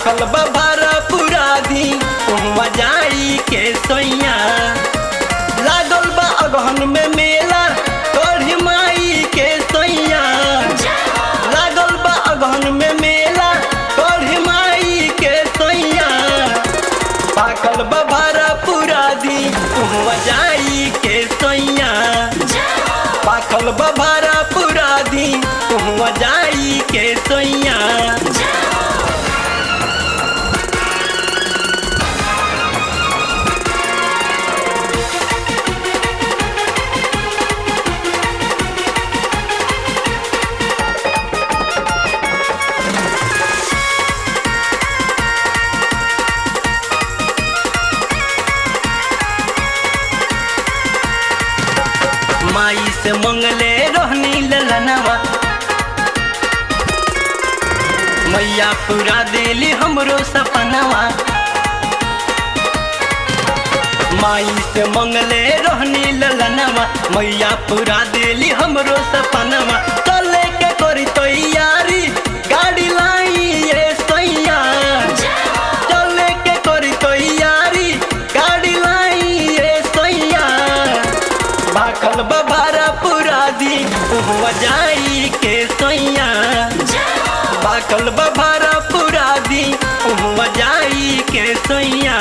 पाकल बभारा पूरा दी उहवा जाई के सोइया। लागल बा अगहन में मेला तोढ़ी माई के सोइया। लागल बा अगहन में मेला तोढ़ी माई के सोइया। पाकल बभारा पूरा दी उहवा जाई के सोइया। पाकल बभारा पूरा दी उहवा जाई के सोइया। माई से मंगले रहनी ललनवा मैया पूरा देली हमरो सपनवा। माई से मंगले रहनी ललनवा मैया पूरा देली हमरो सपनवा। चले के करी तैयारी गाड़ी लाई ये सैया। चले के करी तैयारी गाड़ी लाई ये सैया। पाकल बभारा पूरा दी उहवा जाई के सोइया। पाकल बभारा पूरा दी उहवा जाई के सोइया।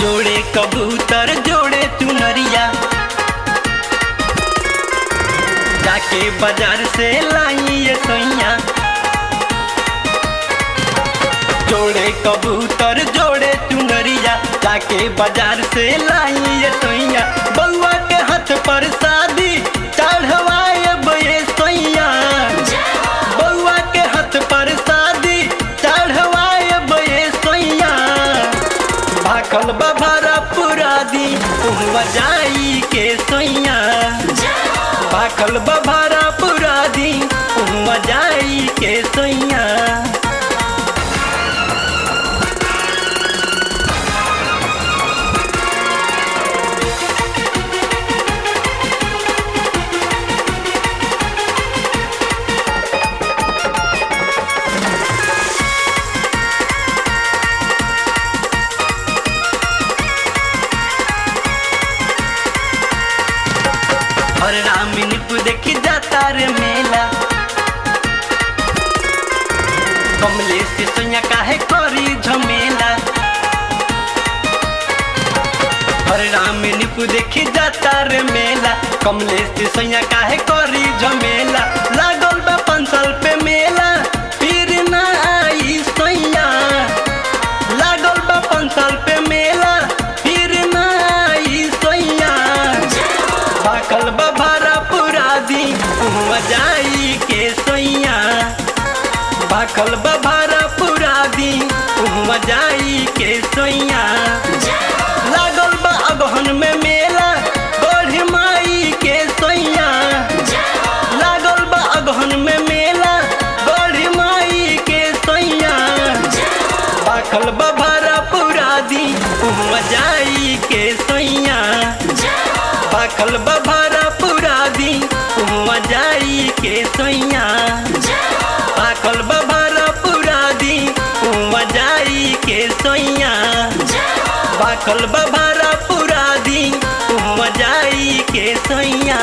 जोड़े कबूतर जोड़े चुनरिया जाके बाजार से लाई ये सोइया। जोड़े कबूतर जोड़े चुनरिया जाके बाजार से लाई ये सोइया। बउआ के हाथ पर शादी चढ़वाए ये सोइया। बउआ के हाथ पर शादी चढ़वाए ये सोइया। पाकल बभारा पूरा दी उहवा जाई के सोइया। पाकल बभारा पूरा दी उहवा जाई के सोइया। और रामिनीपुर देखी जाता रे मेला कमलेश से सोइया काहे करी झमेला। और रामिनीपुर देखी जाता रे मेला कमलेश से सोइया काहे करी झमेला। लागल बा 5 साल पे मेला फिर ना आई सोइया। लागल बा 5 साल पे मेला फिर ना आई सोइया। पाकल बभारा पूरा दी उहवा जाई के सोइया। पाकल बभारा पूरा दी उहवा जाई के सोइया। लागल बा अगहन में मेला तोढ़ी माई के सोइया। लागल बा अगहन में मेला तोढ़ी माई के सोइया। पाकल बभारा पूरा दी उहवा जाई के सोइया। पाकल बभारा पूरा दी उहवा जाई के सोइया। पाकल बभारा पूरा दी उहवा जाई के सोइया। पाकल बभारा पूरा दी उहवा जाई के सोइया।